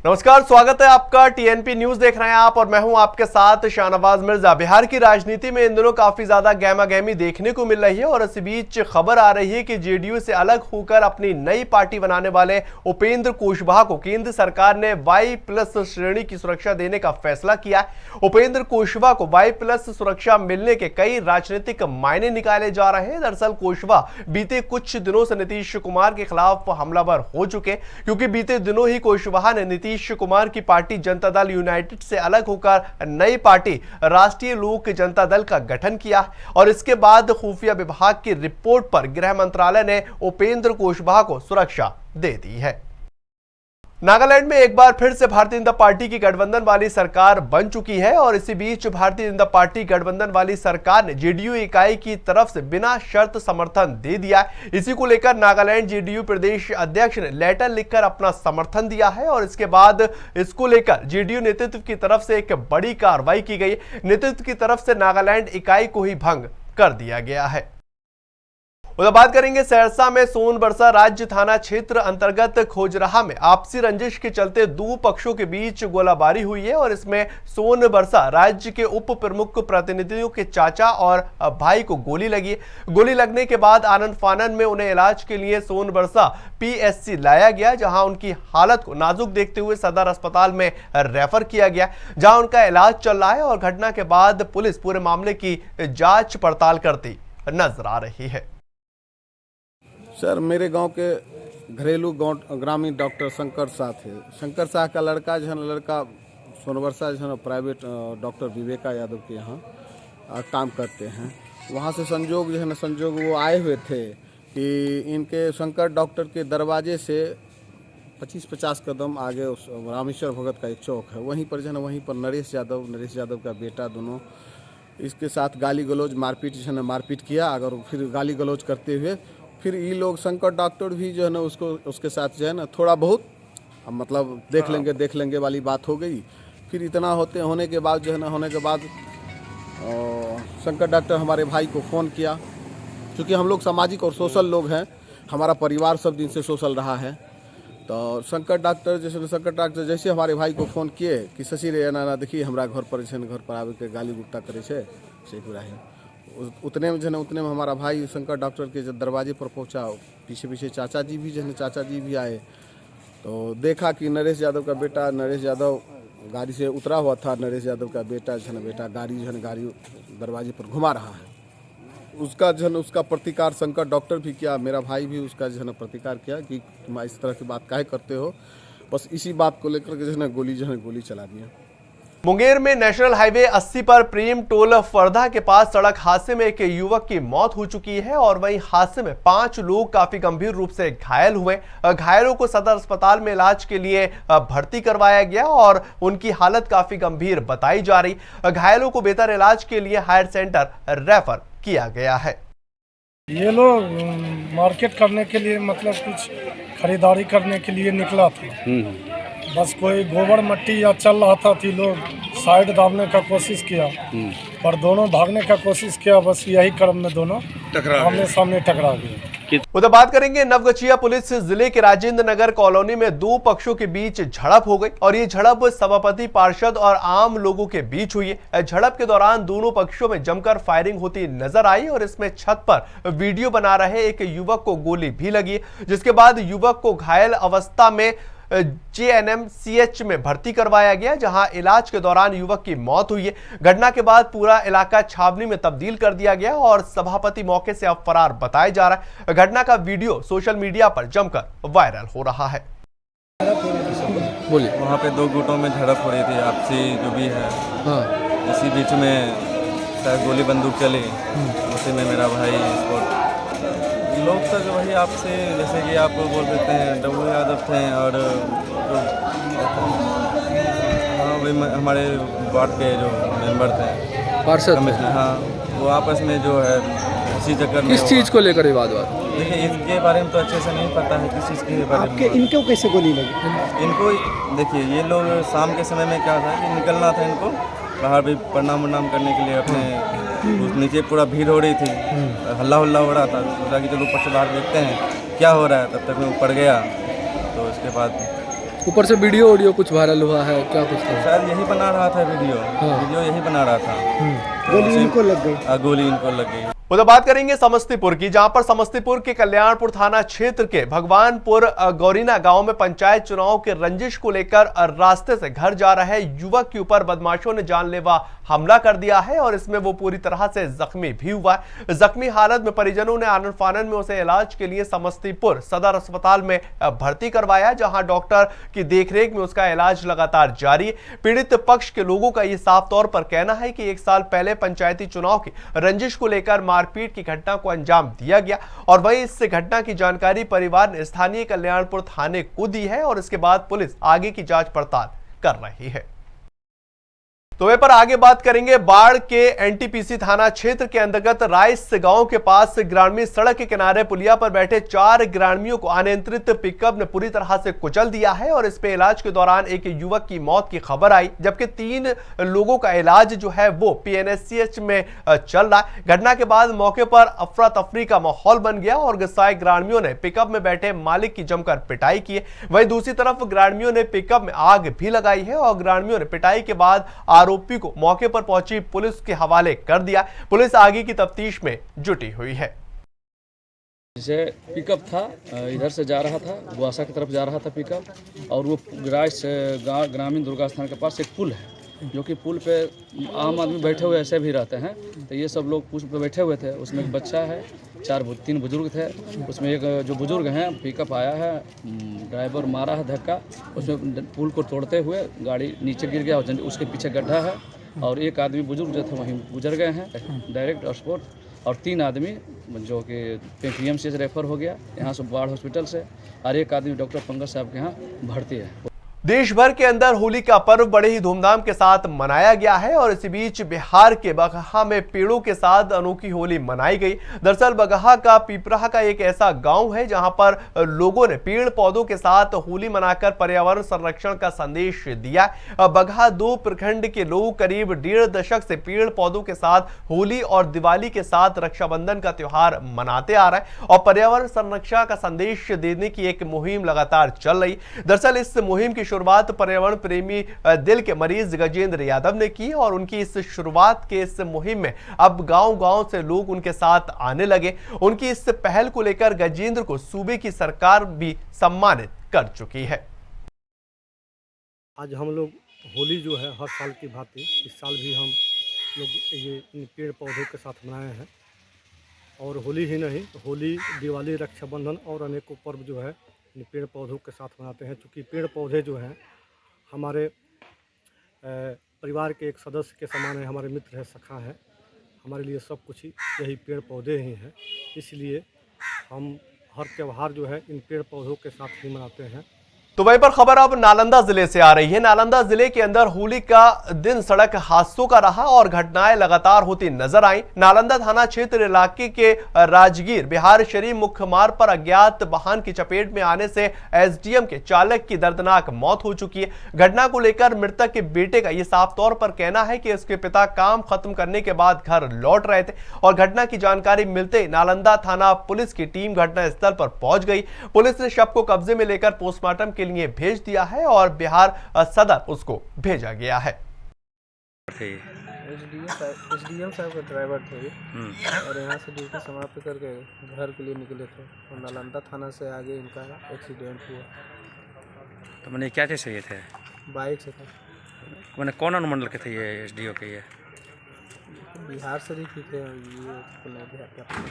नमस्कार, स्वागत है आपका। टीएनपी न्यूज देख रहे हैं आप और मैं हूं आपके साथ शाहनवाज मिर्जा। बिहार की राजनीति में इन दिनों काफी ज्यादा गहमागहमी देखने को मिल रही है और इसी बीच खबर आ रही है कि जेडीयू से अलग होकर अपनी नई पार्टी बनाने वाले उपेंद्र कुशवाहा को केंद्र सरकार ने Y+ श्रेणी की सुरक्षा देने का फैसला किया है। उपेंद्र कुशवाहा को Y+ सुरक्षा मिलने के कई राजनीतिक मायने निकाले जा रहे हैं। दरअसल कुशवाहा बीते कुछ दिनों से नीतीश कुमार के खिलाफ हमलावर हो चुके, क्योंकि बीते दिनों ही कुशवाहा ने नीतीश कुमार की पार्टी जनता दल यूनाइटेड से अलग होकर नई पार्टी राष्ट्रीय लोक जनता दल का गठन किया और इसके बाद खुफिया विभाग की रिपोर्ट पर गृह मंत्रालय ने उपेंद्र कुशवाहा को सुरक्षा दे दी है। नागालैंड में एक बार फिर से भारतीय जनता पार्टी की गठबंधन वाली सरकार बन चुकी है और इसी बीच भारतीय जनता पार्टी गठबंधन वाली सरकार ने जेडीयू इकाई की तरफ से बिना शर्त समर्थन दे दिया है। इसी को लेकर नागालैंड जेडीयू प्रदेश अध्यक्ष ने लेटर लिखकर अपना समर्थन दिया है और इसके बाद इसको लेकर जेडीयू नेतृत्व की तरफ से एक बड़ी कार्रवाई की गई। नेतृत्व की तरफ से नागालैंड इकाई को ही भंग कर दिया गया है। उधर बात करेंगे सहरसा में सोनबरसा राज्य थाना क्षेत्र अंतर्गत खोजराहा में आपसी रंजिश के चलते दो पक्षों के बीच गोलाबारी हुई है और इसमें सोनबरसा राज्य के उप प्रमुख प्रतिनिधियों के चाचा और भाई को गोली लगी। गोली लगने के बाद आनंद फानन में उन्हें इलाज के लिए सोनबरसा PSC लाया गया, जहां उनकी हालत को नाजुक देखते हुए सदर अस्पताल में रेफर किया गया, जहां उनका इलाज चल रहा है और घटना के बाद पुलिस पूरे मामले की जांच पड़ताल करती नजर आ रही है। सर, मेरे गांव के घरेलू ग्रामीण डॉक्टर शंकर शाह थे। शंकर शाह का लड़का जो है ना, लड़का सोनबरसा जो है ना प्राइवेट डॉक्टर विवेका यादव के यहाँ काम करते हैं। वहाँ से संजोग जो है ना, संजोग वो आए हुए थे कि इनके शंकर डॉक्टर के दरवाजे से 25-50 कदम आगे उस रामेश्वर भगत का एक चौक है, वहीं पर जो है ना, वहीं पर नरेश यादव का बेटा दोनों इसके साथ गाली गलौज मारपीट जो है ना मारपीट किया। अगर फिर गाली गलौज करते हुए फिर ये लोग शंकर डॉक्टर भी जो है ना उसके साथ जो है ना थोड़ा बहुत मतलब देख लेंगे वाली बात हो गई। फिर इतना होने के बाद जो है ना शंकर डॉक्टर हमारे भाई को फ़ोन किया। क्योंकि हम लोग सामाजिक और सोशल लोग हैं, हमारा परिवार सब दिन से सोशल रहा है, तो शंकर डॉक्टर जैसे हमारे भाई को फ़ोन किए कि शशि रे ना देखिए हमरा घर पर आवे के गाली गुप्ता करे छे से पूरा है। उतने में हमारा भाई शंकर डॉक्टर के जब दरवाजे पर पहुंचा, पीछे चाचा जी भी आए तो देखा कि नरेश यादव गाड़ी से उतरा हुआ था। नरेश यादव का बेटा गाड़ी दरवाजे पर घुमा रहा है। उसका प्रतिकार शंकर डॉक्टर भी किया, मेरा भाई भी उसका प्रतिकार किया कि तुम इस तरह की बात काहे करते हो। बस इसी बात को लेकर के गोली चला दिया। मुंगेर में नेशनल हाईवे 80 पर प्रेम टोल फरदा के पास सड़क हादसे में एक युवक की मौत हो चुकी है और वहीं हादसे में 5 लोग काफी गंभीर रूप से घायल हुए। घायलों को सदर अस्पताल में इलाज के लिए भर्ती करवाया गया और उनकी हालत काफी गंभीर बताई जा रही। घायलों को बेहतर इलाज के लिए हायर सेंटर रेफर किया गया है। ये लोग मार्केट करने के लिए मतलब कुछ खरीदारी करने के लिए निकला था। बस कोई गोबर मट्टी या चल रहा था तो लोग साइड दाबने का कोशिश किया, पर दोनों भागने का कोशिश किया। बस यही क्रम में दोनों आमने सामने टकरा गए। उधर बात करेंगे नवगछिया पुलिस जिले के राजेंद्र नगर कॉलोनी में दो पक्षों के बीच झड़प हो गई और ये झड़प सभापति पार्षद और आम लोगों के बीच हुई है। झड़प के दौरान दोनों पक्षों में जमकर फायरिंग होती नजर आई और इसमें छत पर वीडियो बना रहे एक युवक को गोली भी लगी, जिसके बाद युवक को घायल अवस्था में JNMCH में भर्ती करवाया गया, जहां इलाज के दौरान युवक की मौत हुई है। घटना के बाद पूरा इलाका छावनी में तब्दील कर दिया गया और सभापति मौके से अब फरार बताया जा रहा है। घटना का वीडियो सोशल मीडिया पर जमकर वायरल हो रहा है। बोलिए। वहाँ पे दो गुटों में झड़प हो रही थी, आपसी जो भी है। हाँ। इसी बीच में शायद गोली बंदूक चली, उसी में मेरा भाई लोग तक वही आपसे जैसे कि आप बोल सकते हैं डब्लू यादव थे और हाँ वही हमारे वार्ड के जो मेंबर थे पार्षद, हाँ वो आपस में जो है इसी चक्कर में। किस चीज़ को लेकर ये बात देखिए इसके बारे में तो अच्छे से नहीं पता है किस चीज़ के बारे में। इनको कैसे गोली लगी? इनको देखिए ये लोग शाम के समय में क्या था कि निकलना था इनको बाहर भी प्रणाम करने के लिए अपने उस नीचे पूरा भीड़ हो रही थी, हल्ला हो रहा था। सोचा कि चलो ऊपर से बाहर देखते हैं क्या हो रहा है। तब तक मैं ऊपर गया तो उसके बाद ऊपर से वीडियो ऑडियो कुछ वायरल हुआ है, क्या कुछ था? शायद यही बना रहा था वीडियो, वीडियो यही बना रहा था। गोली इनको लग गई। गोली इनको लग गई। उधर बात करेंगे समस्तीपुर की, जहां पर समस्तीपुर के कल्याणपुर थाना क्षेत्र के भगवानपुर गौरीना गांव में पंचायत चुनाव के रंजिश को लेकर रास्ते से घर जा रहे युवक के ऊपर बदमाशों ने जानलेवा हमला कर दिया है और इसमें वो पूरी तरह से जख्मी भी हुआ है। जख्मी हालत में परिजनों ने आनन फानन में उसे इलाज के लिए समस्तीपुर सदर अस्पताल में भर्ती करवाया, जहां डॉक्टर की देखरेख में उसका इलाज लगातार जारी है। पीड़ित पक्ष के लोगों का यह साफ तौर पर कहना है कि 1 साल पहले पंचायती चुनाव की रंजिश को लेकर मारपीट की घटना को अंजाम दिया गया और वहीं इस घटना की जानकारी परिवार ने स्थानीय कल्याणपुर थाने को दी है और इसके बाद पुलिस आगे की जांच पड़ताल कर रही है। तो वे पर आगे बात करेंगे बाढ़ के एनटीपीसी थाना क्षेत्र के अंतर्गत राइस गांव के पास ग्रामीण सड़क के किनारे पुलिया पर बैठे 4 ग्रामीणों को अनियंत्रित पिकअप ने पूरी तरह से कुचल दिया है और इस पे इलाज के दौरान एक युवक की मौत की खबर आई, जबकि 3 लोगों का इलाज जो है वो पीएनएचसीएच में चल रहा है। घटना के बाद मौके पर अफरा तफरी का माहौल बन गया और गुस्साए ग्रामीणों ने पिकअप में बैठे मालिक की जमकर पिटाई की है। वहीं दूसरी तरफ ग्रामीणों ने पिकअप में आग भी लगाई है और ग्रामीणों ने पिटाई के बाद आरोपी को मौके पर पहुंची पुलिस के हवाले कर दिया। पुलिस आगे की तफ्तीश में जुटी हुई है। जैसे पिकअप था, इधर से जा रहा था, बुआसा की तरफ जा रहा था पिकअप, और वो राइस ग्रामीण दुर्गा स्थान के पास एक पुल है, जो कि पुल पे आम आदमी बैठे हुए ऐसे भी रहते हैं। तो ये सब लोग पुल पे बैठे हुए थे, उसमें एक बच्चा है, 3 बुजुर्ग थे, उसमें एक जो बुजुर्ग हैं पिकअप आया है, ड्राइवर मारा है धक्का, उसमें पुल को तोड़ते हुए गाड़ी नीचे गिर गया और उसके पीछे गड्ढा है और एक आदमी बुजुर्ग जो थे वहीं गुजर गए हैं डायरेक्ट स्पॉट, और 3 आदमी जो कि PMC से रेफर हो गया यहाँ से बाढ़ हॉस्पिटल से, और एक आदमी डॉक्टर पंकज साहब के यहाँ भर्ती है। देश भर के अंदर होली का पर्व बड़े ही धूमधाम के साथ मनाया गया है और इसी बीच बिहार के बगहा में पेड़ों के साथ अनोखी होली मनाई गई। दरअसल बगहा का पिपराह का एक ऐसा गांव है जहां पर लोगों ने पेड़ पौधों के साथ होली मनाकर पर्यावरण संरक्षण का संदेश दिया। बगहा 2 प्रखंड के लोग करीब 1.5 दशक से पेड़ पौधों के साथ होली और दिवाली के साथ रक्षाबंधन का त्योहार मनाते आ रहे हैं और पर्यावरण संरक्षण का संदेश देने की एक मुहिम लगातार चल रही। दरअसल इस मुहिम की शुरुआत पर्यावरण प्रेमी दिल के मरीज गजेंद्र यादव ने की और उनकी इस शुरुआत के इस मुहिम में अब गांव-गांव से लोग उनके साथ आने लगे। उनकी इस पहल को लेकर गजेंद्र को सूबे की सरकार भी सम्मानित कर चुकी है। आज हम लोग होली जो है हर साल की भांति इस साल भी हम लोग ये इन पेड़ पौधों के साथ मनाए हैं और होली ही नहीं, होली, दिवाली, रक्षाबंधन और अनेकों पर्व जो है इन पेड़ पौधों के साथ मनाते हैं। क्योंकि पेड़ पौधे जो हैं हमारे परिवार के एक सदस्य के समान है, हमारे मित्र है, सखा है, हमारे लिए सब कुछ ही यही पेड़ पौधे ही हैं। इसलिए हम हर त्यौहार जो है इन पेड़ पौधों के साथ ही मनाते हैं। तो वहीं पर खबर अब नालंदा जिले से आ रही है। नालंदा जिले के अंदर होली का दिन सड़क हादसों का रहा और घटनाएं लगातार होती नजर आई। नालंदा थाना क्षेत्र इलाके के राजगीर बिहार शरीफ मुख्य मार्ग पर अज्ञात वाहन की चपेट में आने से एसडीएम के चालक की दर्दनाक मौत हो चुकी है। घटना को लेकर मृतक के बेटे का यह साफ तौर पर कहना है कि उसके पिता काम खत्म करने के बाद घर लौट रहे थे और घटना की जानकारी मिलते नालंदा थाना पुलिस की टीम घटनास्थल पर पहुंच गई। पुलिस ने शव को कब्जे में लेकर पोस्टमार्टम के लिए भेज दिया है और बिहार सदर उसको भेजा गया है। एसडीएम साहब का ड्राइवर थे और यहाँ से ड्यूटी समाप्त करके घर के लिए निकले थे और नालंदा थाना से आगे इनका एक्सीडेंट हुआ। तो मैंने क्या चीज़ ये थे? बाइक से था। मैंने कौन अनुमंडल के थे ये एसडीओ के? ये बिहार शरीफ ही थे। ये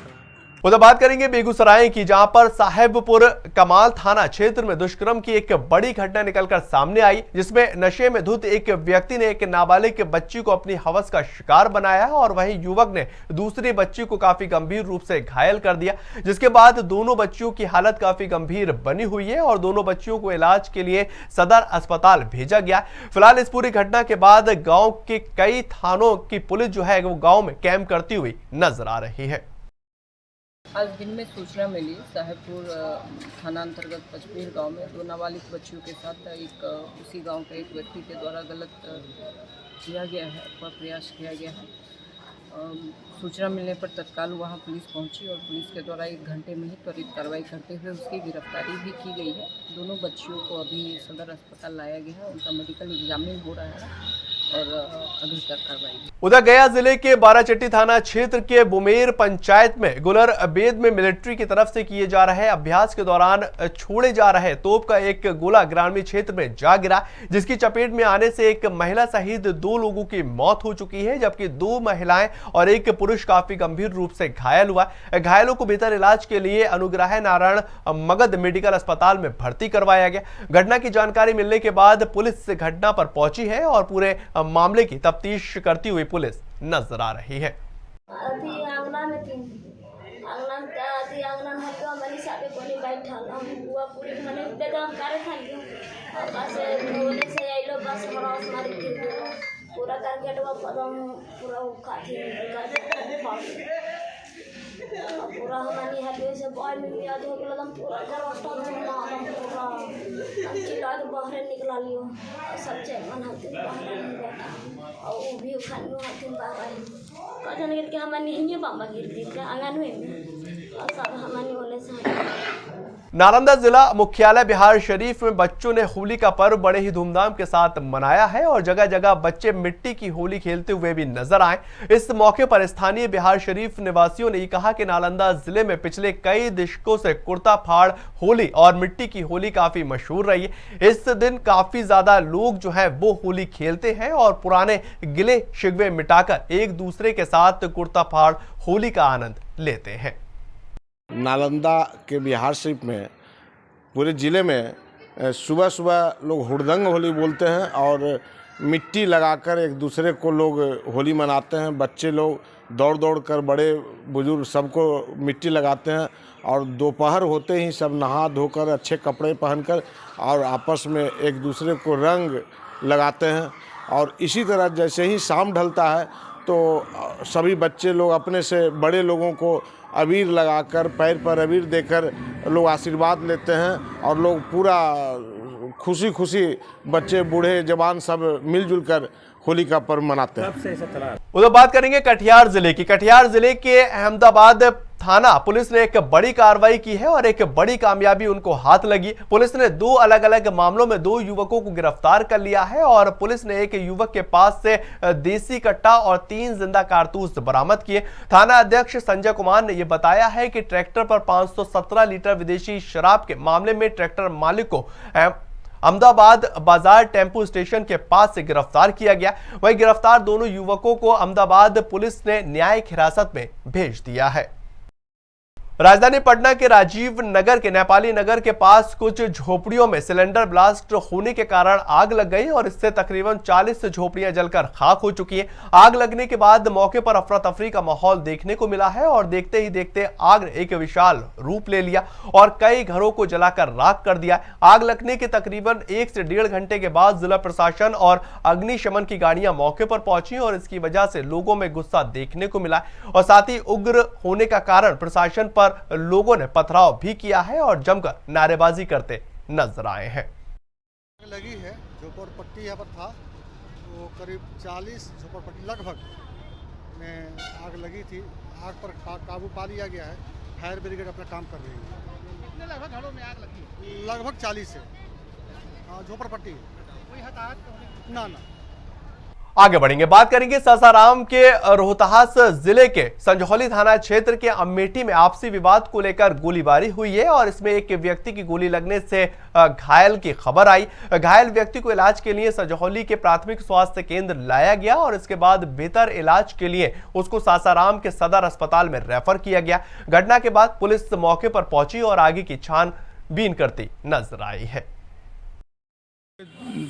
उधर बात करेंगे बेगूसराय की, जहां पर साहेबपुर कमाल थाना क्षेत्र में दुष्कर्म की एक बड़ी घटना निकलकर सामने आई, जिसमें नशे में धुत एक व्यक्ति ने एक नाबालिग बच्ची को अपनी हवस का शिकार बनाया और वहीं युवक ने दूसरी बच्ची को काफी गंभीर रूप से घायल कर दिया, जिसके बाद दोनों बच्चियों की हालत काफी गंभीर बनी हुई है और दोनों बच्चियों को इलाज के लिए सदर अस्पताल भेजा गया। फिलहाल इस पूरी घटना के बाद गाँव के कई थानों की पुलिस जो है वो गाँव में कैंप करती हुई नजर आ रही है। आज दिन में सूचना मिली साहेबपुर थाना अंतर्गत पचपीर गांव में 2 नाबालिग बच्चियों के साथ एक उसी गांव के एक व्यक्ति के द्वारा गलत किया गया है, प्रयास किया गया है। सूचना मिलने पर तत्काल वहां पुलिस पहुंची और पुलिस के द्वारा 1 घंटे में ही त्वरित कार्रवाई करते हुए उसकी गिरफ्तारी भी की गई है। दोनों बच्चियों को अभी सदर अस्पताल लाया गया है, उनका मेडिकल एग्जामिन हो रहा है और अभी तक कार्रवाई। उधर गया जिले के बाराचट्टी थाना क्षेत्र के बुमेर पंचायत में गुलर अबेद में मिलिट्री की तरफ से किए जा रहे अभ्यास के दौरान छोड़े जा रहे तोप का एक गोला ग्रामीण क्षेत्र में जा गिरा, जिसकी चपेट में आने से एक महिला सहित 2 लोगों की मौत हो चुकी है, जबकि 2 महिलाएं और एक पुरुष काफी गंभीर रूप से घायल हुआ। घायलों को बेहतर इलाज के लिए अनुग्रह नारायण मगध मेडिकल अस्पताल में भर्ती करवाया गया। घटना की जानकारी मिलने के बाद पुलिस घटना पर पहुंची है और पूरे मामले की तफ्तीश करती हुई पुलिस नजर आ रही है। पूरा करके पूरा पूरा हमारी हड्डियों से बॉय में भी आज हो गया एकदम पूरा पूरा चिल्ला के बाहर निकला लियो सब चेक बनाते और वो भी खाने हाथ बाहर कजन के हमारी नहीं बाबा गिरती क्या आंगन में और सब हमारी बोले से। नालंदा जिला मुख्यालय बिहार शरीफ में बच्चों ने होली का पर्व बड़े ही धूमधाम के साथ मनाया है और जगह जगह बच्चे मिट्टी की होली खेलते हुए भी नजर आए। इस मौके पर स्थानीय बिहार शरीफ निवासियों ने कहा कि नालंदा जिले में पिछले कई दशकों से कुर्ता फाड़ होली और मिट्टी की होली काफी मशहूर रही है। इस दिन काफी ज्यादा लोग जो है वो होली खेलते हैं और पुराने गिले शिकवे मिटाकर एक दूसरे के साथ कुर्ता फाड़ होली का आनंद लेते हैं। नालंदा के बिहार शरीफ में पूरे ज़िले में सुबह सुबह लोग हुड़दंग होली बोलते हैं और मिट्टी लगाकर एक दूसरे को लोग होली मनाते हैं। बच्चे लोग दौड़ दौड़ कर बड़े बुजुर्ग सबको मिट्टी लगाते हैं और दोपहर होते ही सब नहा धोकर अच्छे कपड़े पहनकर और आपस में एक दूसरे को रंग लगाते हैं। और इसी तरह जैसे ही शाम ढलता है तो सभी बच्चे लोग अपने से बड़े लोगों को अबीर लगाकर पैर पर अबीर देकर लोग आशीर्वाद लेते हैं और लोग पूरा खुशी खुशी बच्चे बूढ़े जवान सब मिलजुल कर होली का पर्व मनाते हैं। उधर बात करेंगे कटिहार जिले की। कटिहार जिले के अहमदाबाद थाना पुलिस ने एक बड़ी कार्रवाई की है और एक बड़ी कामयाबी उनको हाथ लगी। पुलिस ने 2 अलग अलग मामलों में 2 युवकों को गिरफ्तार कर लिया है और पुलिस ने एक युवक के पास से देसी कट्टा और 3 जिंदा कारतूस बरामद किए। थाना अध्यक्ष संजय कुमार ने यह बताया है कि ट्रैक्टर पर 517 लीटर विदेशी शराब के मामले में ट्रैक्टर मालिक को अहमदाबाद बाजार टेम्पो स्टेशन के पास से गिरफ्तार किया गया। वहीं गिरफ्तार दोनों युवकों को अहमदाबाद पुलिस ने न्यायिक हिरासत में भेज दिया है। राजधानी पटना के राजीव नगर के नेपाली नगर के पास कुछ झोपड़ियों में सिलेंडर ब्लास्ट होने के कारण आग लग गई और इससे तकरीबन 40 झोपड़ियां जलकर खाक हो चुकी हैं। आग लगने के बाद मौके पर अफरा तफरी का माहौल देखने को मिला है और देखते ही देखते आग ने एक विशाल रूप ले लिया और कई घरों को जलाकर राख कर दिया। आग लगने के तकरीबन 1 से 1.5 घंटे के बाद जिला प्रशासन और अग्निशमन की गाड़ियां मौके पर पहुंची और इसकी वजह से लोगों में गुस्सा देखने को मिला और साथ ही उग्र होने का कारण प्रशासन पर लोगों ने पथराव भी किया है और जमकर नारेबाजी करते नजर आए हैं। लगी है झोपड़पट्टी यहाँ पर था, वो करीब 40 झोपड़पट्टी लगभग में आग लगी थी। आग पर काबू पा लिया गया है। फायर ब्रिगेड अपना काम कर रही है। कितने लगभग घरों में आग लगी? लगभग 40 है। हाँ, झोपड़पट्टी। कोई हताहत ना। आगे बढ़ेंगे, बात करेंगे सासाराम के रोहतास जिले के संजौली थाना क्षेत्र के अमेठी में आपसी विवाद को लेकर गोलीबारी हुई है और इसमें एक व्यक्ति की गोली लगने से घायल की खबर आई। घायल व्यक्ति को इलाज के लिए संजौली के प्राथमिक स्वास्थ्य केंद्र लाया गया और इसके बाद बेहतर इलाज के लिए उसको सासाराम के सदर अस्पताल में रेफर किया गया। घटना के बाद पुलिस मौके पर पहुंची और आगे की छानबीन करती नजर आई है।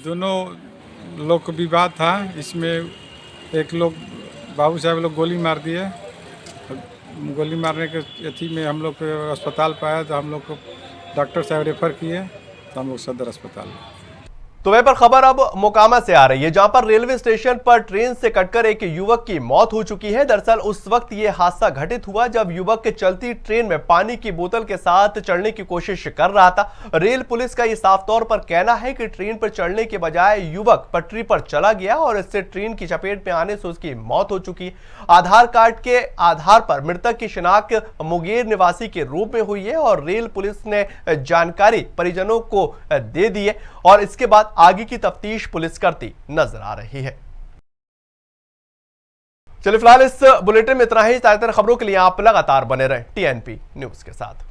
दोनों लोग का विवाद था, इसमें एक लोग बाबू साहब लोग गोली मार दिए। गोली मारने के अथी में हम लोग अस्पताल पाया तो हम लोग को डॉक्टर साहब रेफ़र किए तो हम लोग सदर अस्पताल। तो वह पर खबर अब मोकामा से आ रही है, जहां पर रेलवे स्टेशन पर ट्रेन से कटकर एक युवक की मौत हो चुकी है। दरअसल उस वक्त ये हादसा घटित हुआ जब युवक चलती ट्रेन में पानी की बोतल के साथ चढ़ने की कोशिश कर रहा था। रेल पुलिस का ये साफ तौर पर कहना है कि ट्रेन पर चढ़ने के बजाय युवक पटरी पर चला गया और इससे ट्रेन की चपेट में आने से उसकी मौत हो चुकी। आधार कार्ड के आधार पर मृतक की शिनाख्त मुंगेर निवासी के रूप में हुई है और रेल पुलिस ने जानकारी परिजनों को दे दी है और इसके बाद आगे की तफ्तीश पुलिस करती नजर आ रही है। चलिए फिलहाल इस बुलेटिन में इतना ही। ताज़ा खबरों के लिए आप लगातार बने रहें TNP न्यूज के साथ।